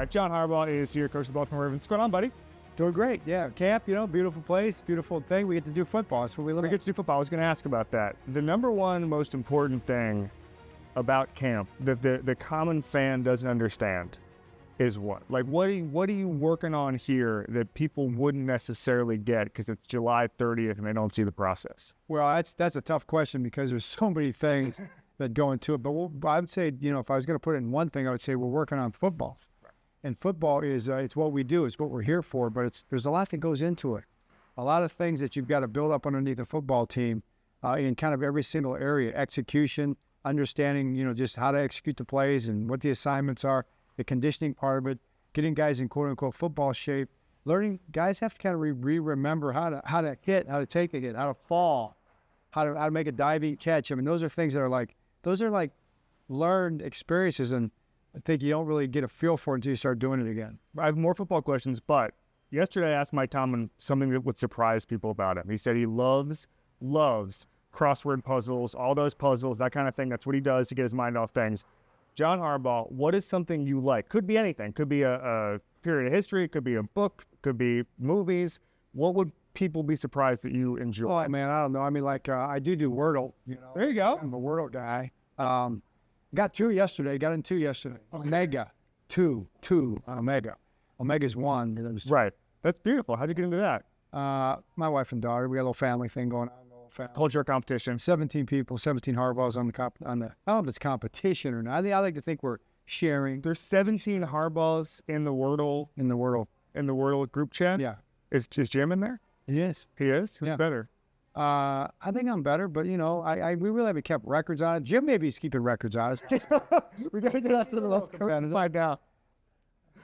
John Harbaugh is here, coach of the Baltimore Ravens. What's going on, buddy? Doing great, yeah. Camp, beautiful place, beautiful thing. We get to do football. That's what we love. We get to do football. I was going to ask about that. The number one most important thing about camp that the common fan doesn't understand is what? Like, what are you working on here that people wouldn't necessarily get because it's July 30th and they don't see the process? Well, that's a tough question because there's so many things that go into it. But I would say, if I was going to put it in one thing, I would say we're working on football. Right. And football is it's what we do. It's what we're here for. But there's a lot that goes into it. A lot of things that you've got to build up underneath a football team in kind of every single area. Execution, understanding, just how to execute the plays and what the assignments are. The conditioning part of it, getting guys in quote-unquote football shape, learning guys have to kind of remember how to hit, how to take a hit, how to fall, how to make a diving catch. I mean, those are things that are like learned experiences, and I think you don't really get a feel for it until you start doing it again. I have more football questions, but yesterday I asked Mike Tomlin something that would surprise people about him. He said he loves crossword puzzles, all those puzzles, that kind of thing. That's what he does to get his mind off things. John Harbaugh, what is something you like? Could be anything. Could be a period of history. Could be a book. Could be movies. What would people be surprised that you enjoy? Oh, man, I don't know. I mean, I do Wordle. There you go. I'm a Wordle guy. Got two yesterday. Got in two yesterday. Omega. Two. Omega. Omega's one. Right. That's beautiful. How'd you get into that? My wife and daughter. We got a little family thing going on. Culture competition. 17 people, 17 Harbaughs on the I don't know if it's competition or not. I like to think we're sharing. There's 17 Harbaughs in the Wordle group chat. Yeah. Is Jim in there? He is. He is? Who's yeah. better? I think I'm better, but we really haven't kept records on it. Jim maybe is keeping records on it. We gotta get out to the most competitive. Find out.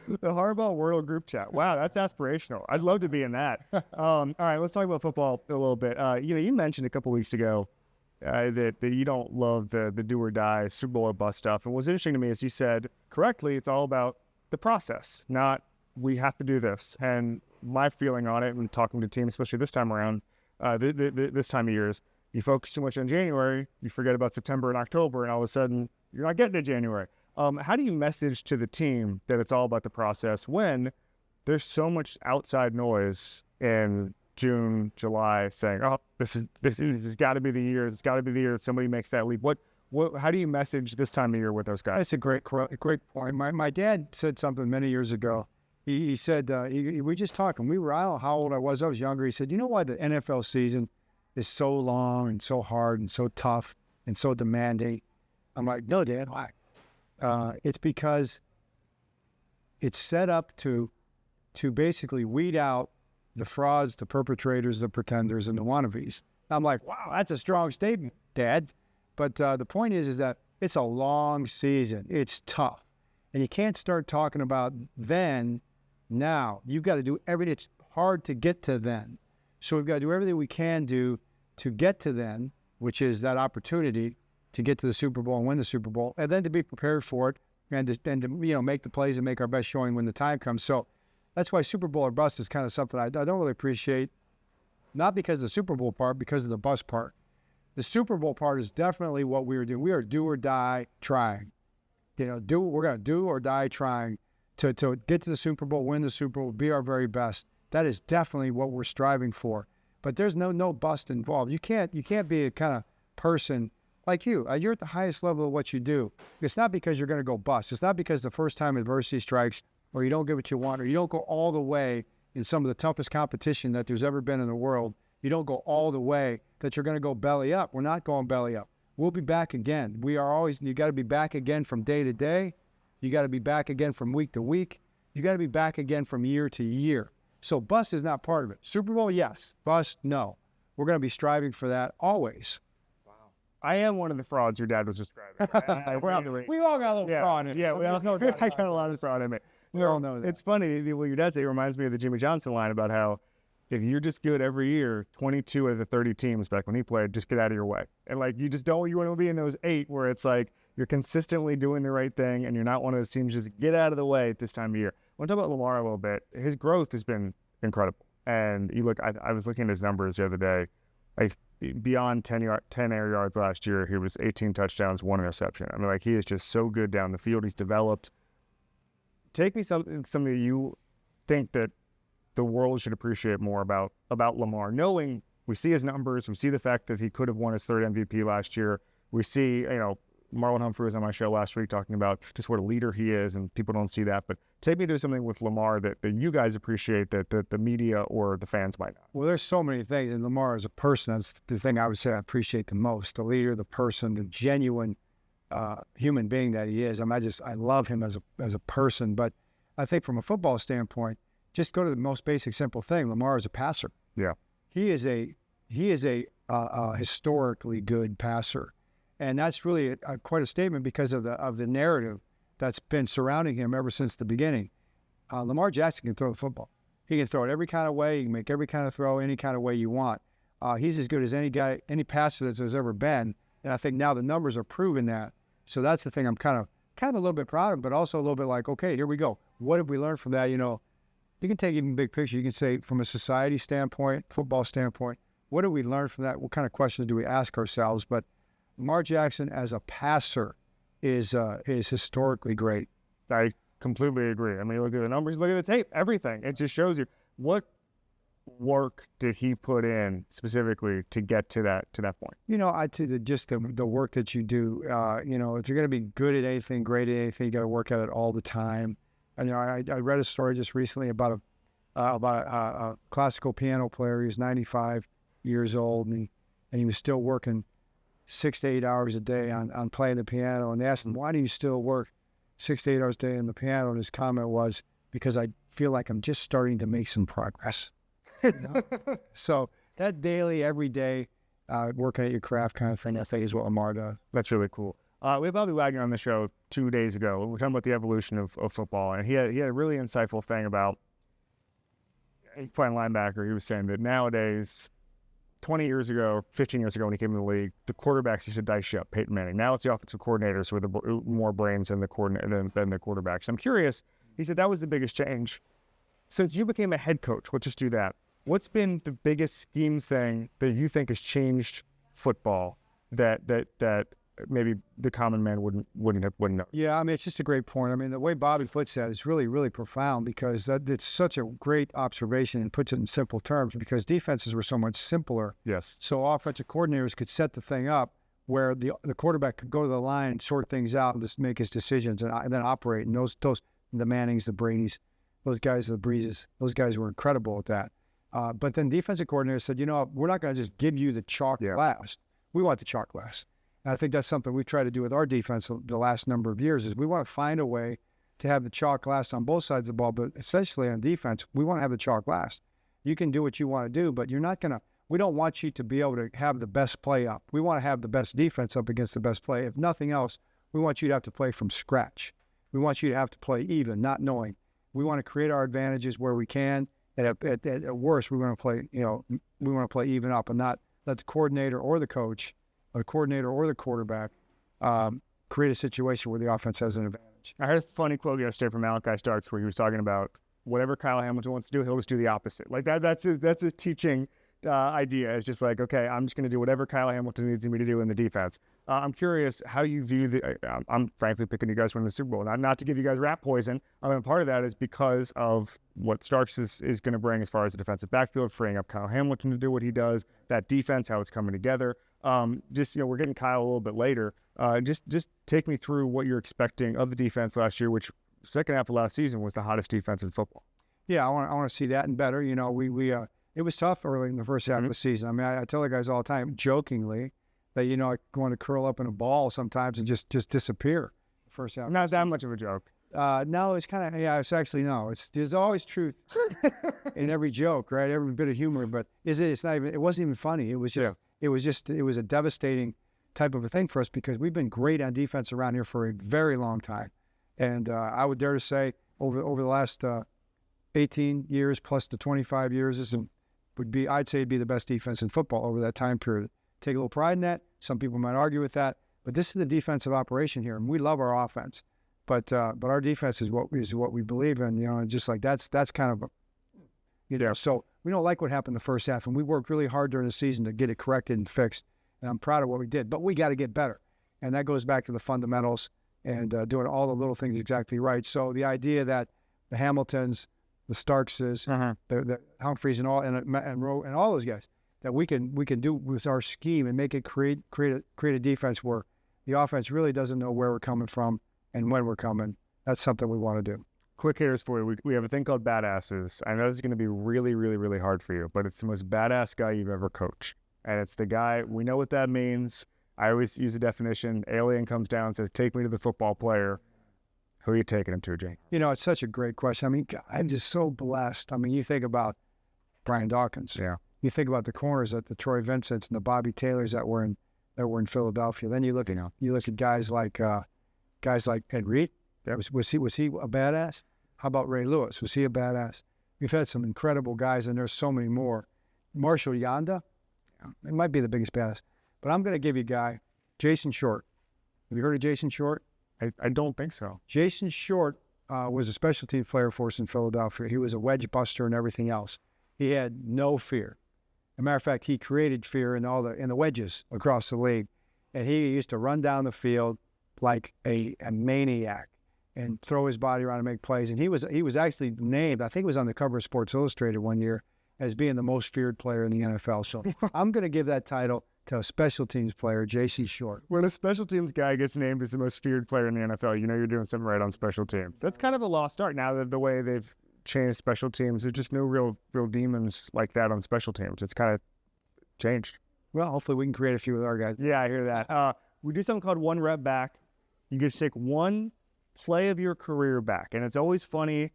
The Harbaugh Wordle group chat. Wow, that's aspirational. I'd love to be in that. All right, let's talk about football a little bit. You mentioned a couple weeks ago that you don't love the do or die Super Bowl or bust stuff. And what's interesting to me is you said correctly, it's all about the process, not we have to do this. And my feeling on it, and talking to teams, especially this time around, this time of year, is you focus too much on January, you forget about September and October, and all of a sudden you're not getting to January. How do you message to the team that it's all about the process when there's so much outside noise in June, July saying, "Oh, this has got to be the year. It's got to be the year that somebody makes that leap." How do you message this time of year with those guys? That's a great point. My dad said something many years ago. He said we were just talking. I don't know how old I was. I was younger. He said, "You know why the NFL season is so long and so hard and so tough and so demanding?" I'm like, "No, Dad, why?" It's because it's set up to basically weed out the frauds, the perpetrators, the pretenders, and the wannabes. I'm like, wow, that's a strong statement, Dad. But the point is that it's a long season. It's tough. And you can't start talking about then, now. You've got to do everything. It's hard to get to then. So we've got to do everything we can do to get to then, which is that opportunity to get to the Super Bowl and win the Super Bowl, and then to be prepared for it and to make the plays and make our best showing when the time comes. So that's why Super Bowl or bust is kind of something I don't really appreciate, not because of the Super Bowl part, because of the bust part. The Super Bowl part is definitely what we are doing. We are do or die trying. We're going to do or die trying to get to the Super Bowl, win the Super Bowl, be our very best. That is definitely what we're striving for. But there's no bust involved. You can't be a kind of person like you. You're at the highest level of what you do. It's not because you're going to go bust. It's not because the first time adversity strikes or you don't get what you want or you don't go all the way in some of the toughest competition that there's ever been in the world. You don't go all the way that you're going to go belly up. We're not going belly up. We'll be back again. You got to be back again from day to day. You got to be back again from week to week. You got to be back again from year to year. So bust is not part of it. Super Bowl, yes. Bust, no. We're going to be striving for that always. I am one of the frauds your dad was describing. We all got a little fraud in it. Yeah, we all know. I got a lot of fraud in me. We all know that. It's funny. What your dad said reminds me of the Jimmy Johnson line about how if you're just good every year, 22 of the 30 teams back when he played, just get out of your way. And you just don't, you want to be in those 8 where it's like you're consistently doing the right thing and you're not one of those teams just get out of the way at this time of year. I want to talk about Lamar a little bit. His growth has been incredible. And you look, I was looking at his numbers the other day. Beyond 10 air yards last year, he was 18 touchdowns, 1 interception. I mean, he is just so good down the field. He's developed. take me something that you think that the world should appreciate more about Lamar, knowing we see his numbers, we see the fact that he could have won his third MVP last year. We see, Marlon Humphrey was on my show last week talking about just what a leader he is, and people don't see that. But take me through something with Lamar that you guys appreciate that the media or the fans might not. Well, there's so many things, and Lamar as a person, that's the thing I would say I appreciate the most. The leader, the person, the genuine human being that he is. I love him as a person. But I think from a football standpoint, just go to the most basic, simple thing. Lamar is a passer. Yeah, he is a historically good passer. And that's really quite a statement because of the narrative that's been surrounding him ever since the beginning. Lamar Jackson can throw the football. He can throw it every kind of way. He can make every kind of throw, any kind of way you want. He's as good as any passer that there's ever been. And I think now the numbers are proving that. So that's the thing I'm kind of a little bit proud of, but also a little bit like, okay, here we go. What have we learned from that? You can take even big picture. You can say from a society standpoint, football standpoint, what did we learn from that? What kind of questions do we ask ourselves? But Lamar Jackson as a passer is historically great. I completely agree. I mean, look at the numbers, look at the tape, everything. It just shows you what work did he put in specifically to get to that point. I'd say the work that you do. If you're going to be good at anything, great at anything, you got to work at it all the time. And I read a story just recently about a classical piano player. He was 95 years old, and he was still working 6 to 8 hours a day on playing the piano. And they asked him, why do you still work 6 to 8 hours a day on the piano? And his comment was, because I feel like I'm just starting to make some progress. So that daily, every day, working at your craft kind of thing, I think is what Lamar does. That's really cool. We had Bobby Wagner on the show 2 days ago. We were talking about the evolution of football, and he had a really insightful thing about playing linebacker. He was saying that nowadays, 20 years ago, 15 years ago when he came in the league, the quarterbacks used to dice ship, Peyton Manning. Now it's the offensive coordinators with more brains than the quarterbacks. I'm curious, he said that was the biggest change. Since you became a head coach, let's just do that. What's been the biggest scheme thing that you think has changed football that maybe the common man wouldn't know? Yeah, I mean, it's just a great point. I mean, the way Bobby puts that is really, really profound because it's such a great observation and puts it in simple terms because defenses were so much simpler. Yes. So offensive coordinators could set the thing up where the quarterback could go to the line and sort things out and just make his decisions and then operate. And those the Mannings, the Bradys, those guys, the Breezes, those guys were incredible at that. But then defensive coordinators said, we're not going to just give you the chalk last. We want the chalk last. And I think that's something we've tried to do with our defense the last number of years is we want to find a way to have the chalk last on both sides of the ball, but essentially on defense, we want to have the chalk last. You can do what you want to do, but we don't want you to be able to have the best play up. We want to have the best defense up against the best play. If nothing else, we want you to have to play from scratch. We want you to have to play even, not knowing. We want to create our advantages where we can. And at worst, we want to play, we want to play even up and not let the coordinator or the coach, or the coordinator or the quarterback, create a situation where the offense has an advantage. I heard a funny quote yesterday from Malaki Starks where he was talking about whatever Kyle Hamilton wants to do, he'll just do the opposite. Like that's a teaching idea. It's just like, okay, I'm just going to do whatever Kyle Hamilton needs me to do in the defense. I'm curious how you view I'm frankly picking you guys to win the Super Bowl. Not to give you guys rat poison. I mean, part of that is because of what Starks is going to bring as far as the defensive backfield, freeing up Kyle Hamilton to do what he does, that defense, how it's coming together. We're getting Kyle a little bit later. Just take me through what you're expecting of the defense last year, which second half of last season was the hottest defense in football. Yeah, I want to see that and better. It was tough early in the first half of the season. I mean, I tell the guys all the time, jokingly, that, I want to curl up in a ball sometimes and just disappear the first half. Not that much of a joke. No, it's kind of, it's actually, no. There's always truth in every joke, right? Every bit of humor, but it wasn't even funny. It was a devastating type of a thing for us because we've been great on defense around here for a very long time. And I would dare to say over the last 18 years plus the 25 years, I'd say it'd be the best defense in football over that time period. Take a little pride in that. Some people might argue with that, but this is the defensive operation here, and we love our offense. But our defense is what we believe in, and just like that's kind of So we don't like what happened the first half, and we worked really hard during the season to get it corrected and fixed. And I'm proud of what we did, but we got to get better, and that goes back to the fundamentals and doing all the little things exactly right. So the idea that the Hamiltons, the Starkses, the Humphreys, and all those guys, that we can do with our scheme and make it create a defense where the offense really doesn't know where we're coming from and when we're coming. That's something we want to do. Quick hitters for you. We have a thing called badasses. I know this is going to be really, really, really hard for you, but it's the most badass guy you've ever coached. And it's the guy, we know what that means. I always use a definition. Alien comes down and says, take me to the football player. Who are you taking him to, Jake? You know, it's such a great question. I mean, God, I'm just so blessed. I mean, you think about Brian Dawkins. Yeah. You think about the corners at the Troy Vincents and the Bobby Taylors that were in Philadelphia. Then you look at guys like Ed Reed. Was he a badass? How about Ray Lewis? Was he a badass? We've had some incredible guys, and there's so many more. Marshall Yanda, it might be the biggest badass. But I'm going to give you a guy, Jason Short. Have you heard of Jason Short? I don't think so. Jason Short was a special team player for us in Philadelphia. He was a wedge buster and everything else. He had no fear. As a matter of fact, he created fear in the wedges across the league. And he used to run down the field like a maniac and throw his body around and make plays. And he was actually named, I think it was on the cover of Sports Illustrated one year, as being the most feared player in the NFL. So I'm going to give that title to a special teams player, Jason Short. When a special teams guy gets named as the most feared player in the NFL, you know you're doing something right on special teams. That's kind of a lost art now that the way they've changed special teams. There's just no real demons like that on special teams. It's kind of changed. Well, hopefully we can create a few with our guys. Yeah, I hear that. We do something called one rep back. You just take one play of your career back, and it's always funny.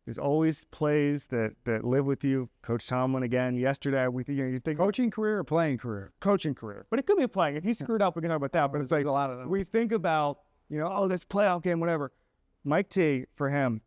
There's always plays that live with you. Coach Tomlin again yesterday. You think coaching career or playing career? Coaching career, but it could be playing. If he screwed up, we can talk about that. But it's like a lot of them. We think about this playoff game, whatever. Mike T, for him,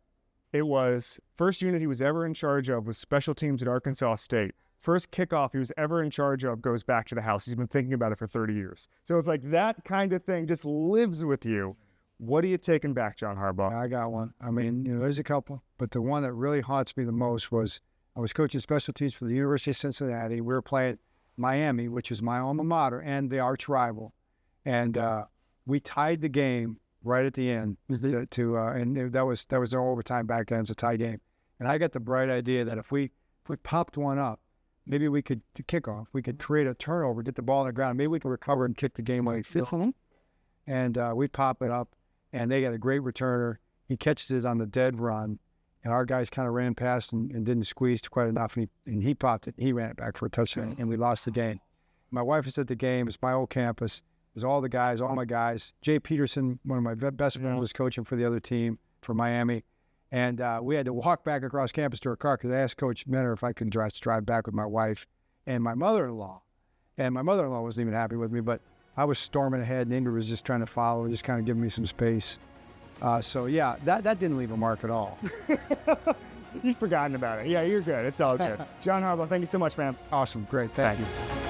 it was first unit he was ever in charge of was special teams at Arkansas State. First kickoff he was ever in charge of goes back to the house. He's been thinking about it for 30 years. So it's like that kind of thing just lives with you. What are you taking back, John Harbaugh? I got one. I mean, there's a couple. But the one that really haunts me the most was I was coaching special teams for the University of Cincinnati. We were playing Miami, which is my alma mater, and the arch rival. And we tied the game right at the end. And that was no overtime back then. It was a tie game. And I got the bright idea that if we popped one up, maybe we could kick off. We could create a turnover, get the ball on the ground. Maybe we could recover and kick the game away. And we pop it up. And they got a great returner. He catches it on the dead run, and our guys kind of ran past and didn't squeeze quite enough, and he popped it. He ran it back for a touchdown, and we lost the game. My wife was at the game. It's my old campus. It was all the guys, all my guys. Jay Peterson, one of my best friends, was coaching for the other team for Miami. And we had to walk back across campus to our car because I asked Coach Mentor if I could drive back with my wife and my mother-in-law. And my mother-in-law wasn't even happy with me, but I was storming ahead, and Ingrid was just trying to follow, just kind of giving me some space. So, yeah, that didn't leave a mark at all. You've forgotten about it. Yeah, you're good. It's all good. John Harbaugh, thank you so much, man. Awesome. Great. Thank you.